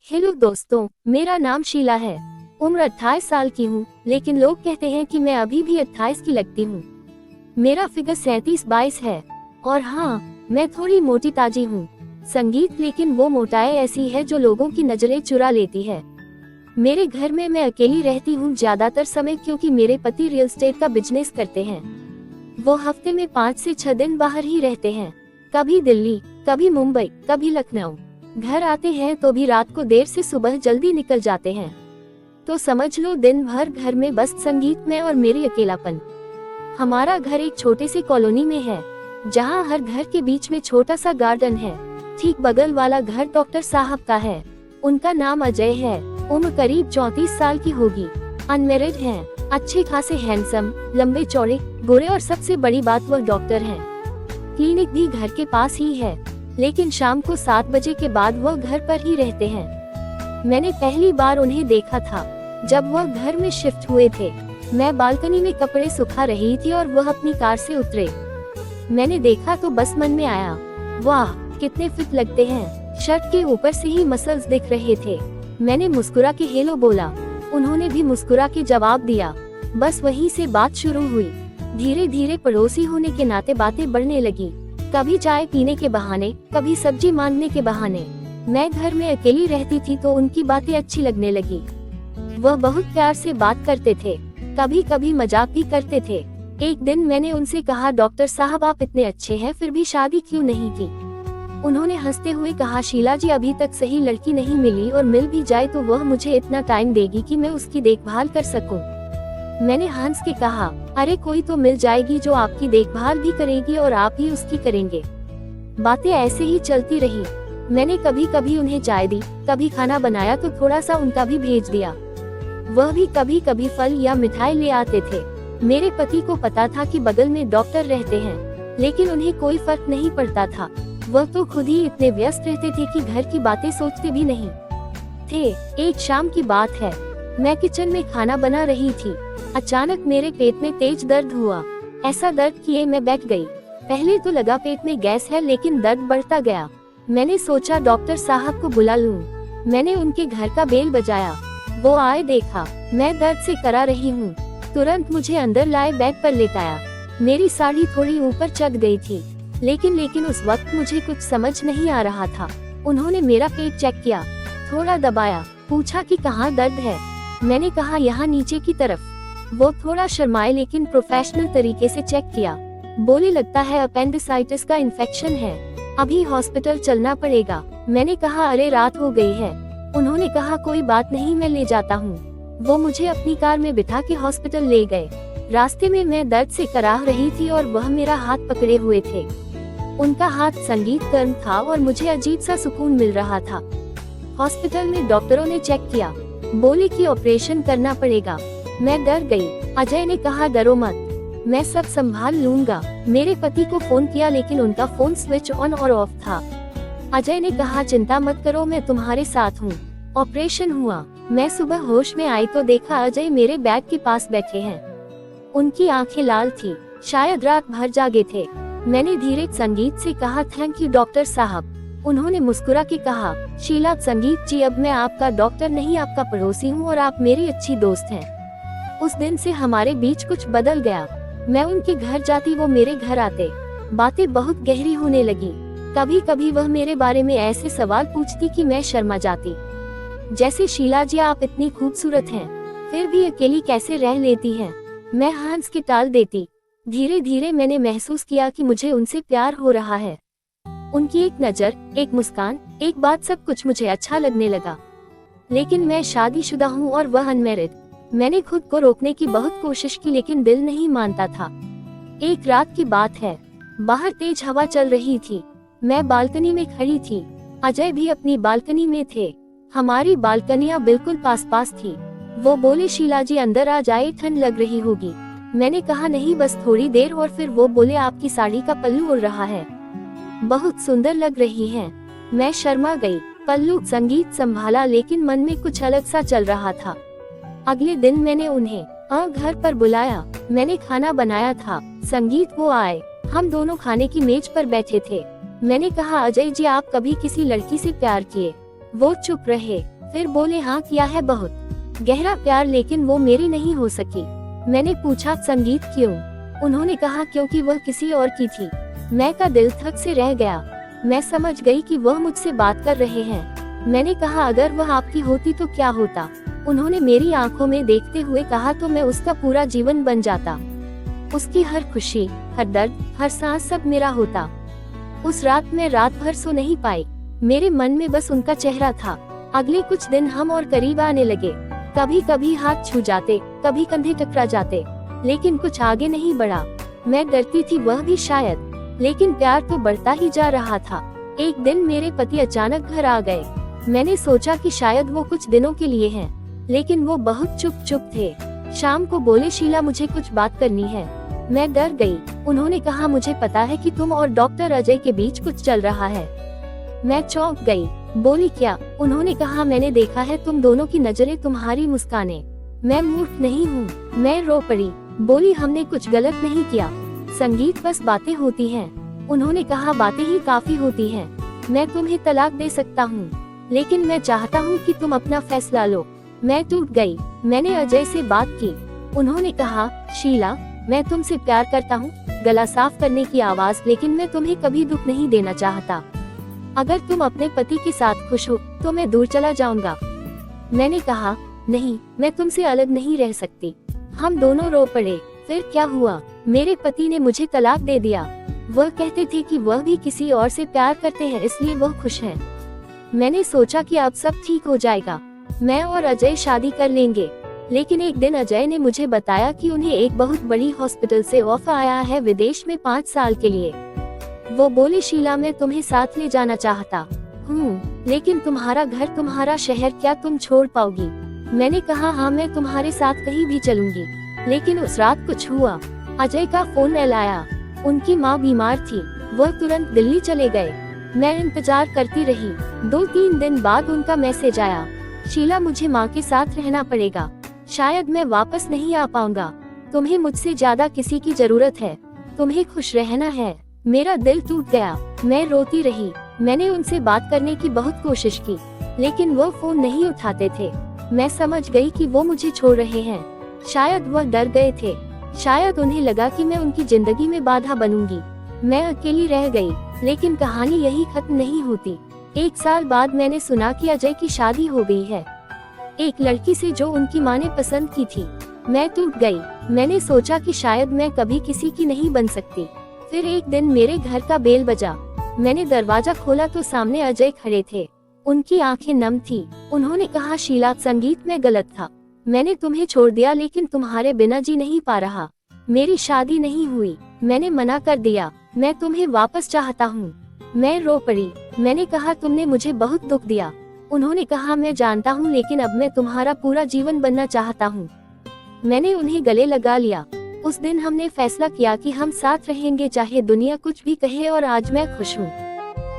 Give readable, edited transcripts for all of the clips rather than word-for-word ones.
Hello दोस्तों, मेरा नाम शीला है। उम्र 28 साल की हूँ, लेकिन लोग कहते हैं कि मैं अभी भी 28 की लगती हूँ। मेरा फिगर 37-22 है और हाँ, मैं थोड़ी मोटी ताजी हूँ। संगीत, लेकिन वो मोटाई ऐसी है जो लोगों की नजरें चुरा लेती है। मेरे घर में मैं अकेली रहती हूँ ज्यादातर समय, क्योंकि मेरे पति रियल एस्टेट का बिजनेस करते हैं। वो हफ्ते में 5 से 6 दिन बाहर ही रहते हैं, कभी दिल्ली, कभी मुंबई, कभी लखनऊ। घर आते हैं तो भी रात को देर से सुबह जल्दी निकल जाते हैं। तो समझ लो दिन भर घर में बस संगीत में और मेरी अकेलापन। हमारा घर एक छोटे से कॉलोनी में है, जहाँ हर घर के बीच में छोटा सा गार्डन है। ठीक बगल वाला घर डॉक्टर साहब का है। उनका नाम अजय है। उम्र करीब 34 साल की होगी। अनमेरिड हैं, अच्छे खासे हैंडसम, लंबे चौड़े, गोरे और सबसे बड़ी बात वह डॉक्टर हैं। क्लिनिक भी घर के पास ही है, लेकिन शाम को 7 बजे के बाद वह घर पर ही रहते हैं। मैंने पहली बार उन्हें देखा था जब वह घर में शिफ्ट हुए थे। मैं बालकनी में कपड़े सुखा रही थी और वह अपनी कार से उतरे। मैंने देखा तो बस मन में आया, वाह कितने फिट लगते हैं। शर्ट के ऊपर से ही मसल्स दिख रहे थे। मैंने मुस्कुरा के हेलो बोला, उन्होंने भी मुस्कुरा के जवाब दिया। बस वहीं से बात शुरू हुई। धीरे धीरे पड़ोसी होने के नाते बातें बढ़ने लगी, कभी चाय पीने के बहाने, कभी सब्जी मांगने के बहाने। मैं घर में अकेली रहती थी तो उनकी बातें अच्छी लगने लगी। वह बहुत प्यार से बात करते थे, कभी कभी मजाक भी करते थे। एक दिन मैंने उनसे कहा, डॉक्टर साहब आप इतने अच्छे हैं फिर भी शादी क्यों नहीं की? उन्होंने हंसते हुए कहा, शीला जी अभी तक सही लड़की नहीं मिली, और मिल भी जाए तो वह मुझे इतना टाइम देगी कि मैं उसकी देखभाल कर सकूं। मैंने हंस के कहा, अरे कोई तो मिल जाएगी जो आपकी देखभाल भी करेगी और आप ही उसकी करेंगे। बातें ऐसे ही चलती रही। मैंने कभी कभी उन्हें चाय दी, कभी खाना बनाया तो थोड़ा सा उनका भी भेज दिया। वह भी कभी कभी फल या मिठाई ले आते थे। मेरे पति को पता था कि बगल में डॉक्टर रहते हैं, लेकिन उन्हें कोई फर्क नहीं पड़ता था। वह तो खुद ही इतने व्यस्त रहते थे कि घर की बातें सोचते भी नहीं थे। एक शाम की बात है, मैं किचन में खाना बना रही थी। अचानक मेरे पेट में तेज दर्द हुआ। ऐसा दर्द किए मैं बैठ गई। पहले तो लगा पेट में गैस है, लेकिन दर्द बढ़ता गया। मैंने सोचा डॉक्टर साहब को बुला लूं। मैंने उनके घर का बेल बजाया। वो आए, देखा मैं दर्द से करा रही हूँ। तुरंत मुझे अंदर लाए बेड पर लेटाया। मेरी साड़ी थोड़ी ऊपर चढ़ गई थी, लेकिन उस वक्त मुझे कुछ समझ नहीं आ रहा था। उन्होंने मेरा पेट चेक किया, थोड़ा दबाया, पूछा कि कहाँ दर्द है। मैंने कहा यहाँ नीचे की तरफ। वो थोड़ा शर्माए, लेकिन प्रोफेशनल तरीके से चेक किया। बोले, लगता है अपेंडिसाइटिस का इन्फेक्शन है, अभी हॉस्पिटल चलना पड़ेगा। मैंने कहा, अरे रात हो गई है। उन्होंने कहा, कोई बात नहीं, मैं ले जाता हूँ। वो मुझे अपनी कार में बिठा के हॉस्पिटल ले गए। रास्ते में मैं दर्द से कराह रही थी और वह मेरा हाथ पकड़े हुए थे। उनका हाथ संगीत गर्म था और मुझे अजीब सा सुकून मिल रहा था। हॉस्पिटल में डॉक्टरों ने चेक किया, बोले कि ऑपरेशन करना पड़ेगा। मैं डर गई। अजय ने कहा, डरो मत, मैं सब संभाल लूंगा। मेरे पति को फोन किया, लेकिन उनका फोन स्विच ऑन और ऑफ था। अजय ने कहा, चिंता मत करो, मैं तुम्हारे साथ हूँ। ऑपरेशन हुआ। मैं सुबह होश में आई तो देखा अजय मेरे बेड के पास बैठे हैं। उनकी आंखें लाल थी, शायद रात भर जागे थे। मैंने धीरे संगीत से कहा, थैंक यू डॉक्टर साहब। उन्होंने मुस्कुरा के कहा, शीला, संगीत जी अब मैं आपका डॉक्टर नहीं, आपका पड़ोसी हूँ और आप मेरी अच्छी दोस्त हैं। उस दिन से हमारे बीच कुछ बदल गया। मैं उनके घर जाती, वो मेरे घर आते। बातें बहुत गहरी होने लगी। कभी कभी वह मेरे बारे में ऐसे सवाल पूछती कि मैं शर्मा जाती, जैसे, शीला जी आप इतनी खूबसूरत हैं, फिर भी अकेली कैसे रह लेती हैं? मैं हंस के टाल देती। धीरे धीरे मैंने महसूस किया कि मुझे उनसे प्यार हो रहा है। उनकी एक नजर, एक मुस्कान, एक बात, सब कुछ मुझे अच्छा लगने लगा। लेकिन मैं शादीशुदा हूँ और वह अनमैरिड। मैंने खुद को रोकने की बहुत कोशिश की, लेकिन दिल नहीं मानता था। एक रात की बात है, बाहर तेज हवा चल रही थी। मैं बालकनी में खड़ी थी, अजय भी अपनी बालकनी में थे। हमारी बालकनियां बिल्कुल पास पास थी। वो बोले, शीला जी अंदर आ जाए, ठंड लग रही होगी। मैंने कहा, नहीं बस थोड़ी देर। और फिर वो बोले, आपकी साड़ी का पल्लू उड़ रहा है, बहुत सुंदर लग रही है। मैं शर्मा गई। पल्लू संगीत संभाला, लेकिन मन में कुछ अलग सा चल रहा था। अगले दिन मैंने उन्हें घर पर बुलाया। मैंने खाना बनाया था। संगीत वो आए, हम दोनों खाने की मेज पर बैठे थे। मैंने कहा, अजय जी आप कभी किसी लड़की से प्यार किए? वो चुप रहे। फिर बोले हाँ किया है, बहुत गहरा प्यार, लेकिन वो मेरी नहीं हो सकी। मैंने पूछा संगीत क्यों? उन्होंने कहा क्योंकि वह किसी और की थी। मैं का दिल थक से रह गया। मैं समझ गई कि वह मुझसे बात कर रहे हैं। मैंने कहा अगर वह आपकी होती तो क्या होता? उन्होंने मेरी आंखों में देखते हुए कहा तो मैं उसका पूरा जीवन बन जाता। उसकी हर खुशी, हर दर्द, हर सांस सब मेरा होता। उस रात मैं रात भर सो नहीं पाई। मेरे मन में बस उनका चेहरा था। अगले कुछ दिन हम और करीब आने लगे। कभी कभी हाथ छू जाते, कभी कंधे टकरा जाते, लेकिन कुछ आगे नहीं बढ़ा। मैं डरती थी, वह भी शायद, लेकिन प्यार तो बढ़ता ही जा रहा था। एक दिन मेरे पति अचानक घर आ गए। मैंने सोचा कि शायद वो कुछ दिनों के लिए हैं, लेकिन वो बहुत चुप थे। शाम को बोले शीला मुझे कुछ बात करनी है। मैं डर गई। उन्होंने कहा मुझे पता है कि तुम और डॉक्टर अजय के बीच कुछ चल रहा है। मैं चौंक गई। बोली क्या? उन्होंने कहा मैंने देखा है तुम दोनों की नजरें, तुम्हारी मुस्कानें। मैं मूर्ख नहीं हूँ। मैं रो पड़ी। बोली हमने कुछ गलत नहीं किया, संगीत बस बातें होती हैं। उन्होंने कहा बातें ही काफी होती हैं। मैं तुम्हें तलाक दे सकता हूँ, लेकिन मैं चाहता हूँ कि तुम अपना फैसला लो। मैं टूट गई। मैंने अजय से बात की। उन्होंने कहा शीला मैं तुमसे प्यार करता हूँ। गला साफ करने की आवाज, लेकिन मैं तुम्हें कभी दुख नहीं देना चाहता। अगर तुम अपने पति के साथ खुश हो तो मैं दूर चला जाऊंगा। मैंने कहा नहीं, मैं तुमसे अलग नहीं रह सकती। हम दोनों रो पड़े। फिर क्या हुआ? मेरे पति ने मुझे तलाक दे दिया। वह कहते थे कि वह भी किसी और से प्यार करते हैं, इसलिए वह खुश हैं। मैंने सोचा कि अब सब ठीक हो जाएगा, मैं और अजय शादी कर लेंगे। लेकिन एक दिन अजय ने मुझे बताया कि उन्हें एक बहुत बड़ी हॉस्पिटल से ऑफर आया है विदेश में 5 साल के लिए। वो बोले शीला मैं तुम्हें साथ ले जाना चाहता हूँ, लेकिन तुम्हारा घर, तुम्हारा शहर, क्या तुम छोड़ पाओगी? मैंने कहा हाँ मैं तुम्हारे साथ कहीं भी चलूंगी। लेकिन उस रात कुछ हुआ। अजय का फोन आया। उनकी माँ बीमार थी। वह तुरंत दिल्ली चले गए। मैं इंतजार करती रही। 2-3 दिन बाद उनका मैसेज आया, शीला मुझे माँ के साथ रहना पड़ेगा, शायद मैं वापस नहीं आ पाऊंगा। तुम्हें मुझसे ज्यादा किसी की जरूरत है, तुम्हें खुश रहना है। मेरा दिल टूट गया। मैं रोती रही। मैंने उनसे बात करने की बहुत कोशिश की, लेकिन वो फोन नहीं उठाते थे। मैं समझ गई कि वो मुझे छोड़ रहे हैं। शायद वह डर गए थे, शायद उन्हें लगा कि मैं उनकी जिंदगी में बाधा बनूंगी। मैं अकेली रह गई। लेकिन कहानी यही खत्म नहीं होती। 1 साल बाद मैंने सुना कि अजय की शादी हो गई है, एक लड़की से जो उनकी माँ ने पसंद की थी। मैं टूट गई। मैंने सोचा कि शायद मैं कभी किसी की नहीं बन सकती। फिर एक दिन मेरे घर का बेल बजा। मैंने दरवाजा खोला तो सामने अजय खड़े थे। उनकी आंखें नम थी। उन्होंने कहा शीला संगीत में गलत था, मैंने तुम्हें छोड़ दिया, लेकिन तुम्हारे बिना जी नहीं पा रहा। मेरी शादी नहीं हुई, मैंने मना कर दिया, मैं तुम्हें वापस चाहता हूँ। मैं रो पड़ी। मैंने कहा तुमने मुझे बहुत दुख दिया। उन्होंने कहा मैं जानता हूँ, लेकिन अब मैं तुम्हारा पूरा जीवन बनना चाहता हूँ। मैंने उन्हें गले लगा लिया। उस दिन हमने फैसला किया कि हम साथ रहेंगे, चाहे दुनिया कुछ भी कहे, और आज मैं खुश हूँ।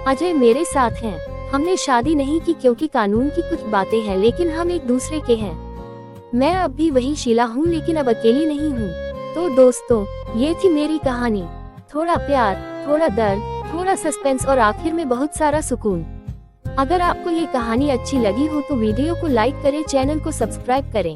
अजय मेरे साथ हैं। हमने शादी नहीं की क्योंकि कानून की कुछ बातें हैं, लेकिन हम एक दूसरे के हैं। मैं अब भी वही शीला हूँ, लेकिन अब अकेली नहीं हूँ। तो दोस्तों, ये थी मेरी कहानी। थोड़ा प्यार, थोड़ा दर्द, थोड़ा सस्पेंस और आखिर में बहुत सारा सुकून। अगर आपको ये कहानी अच्छी लगी हो तो वीडियो को लाइक करें, चैनल को सब्सक्राइब करें।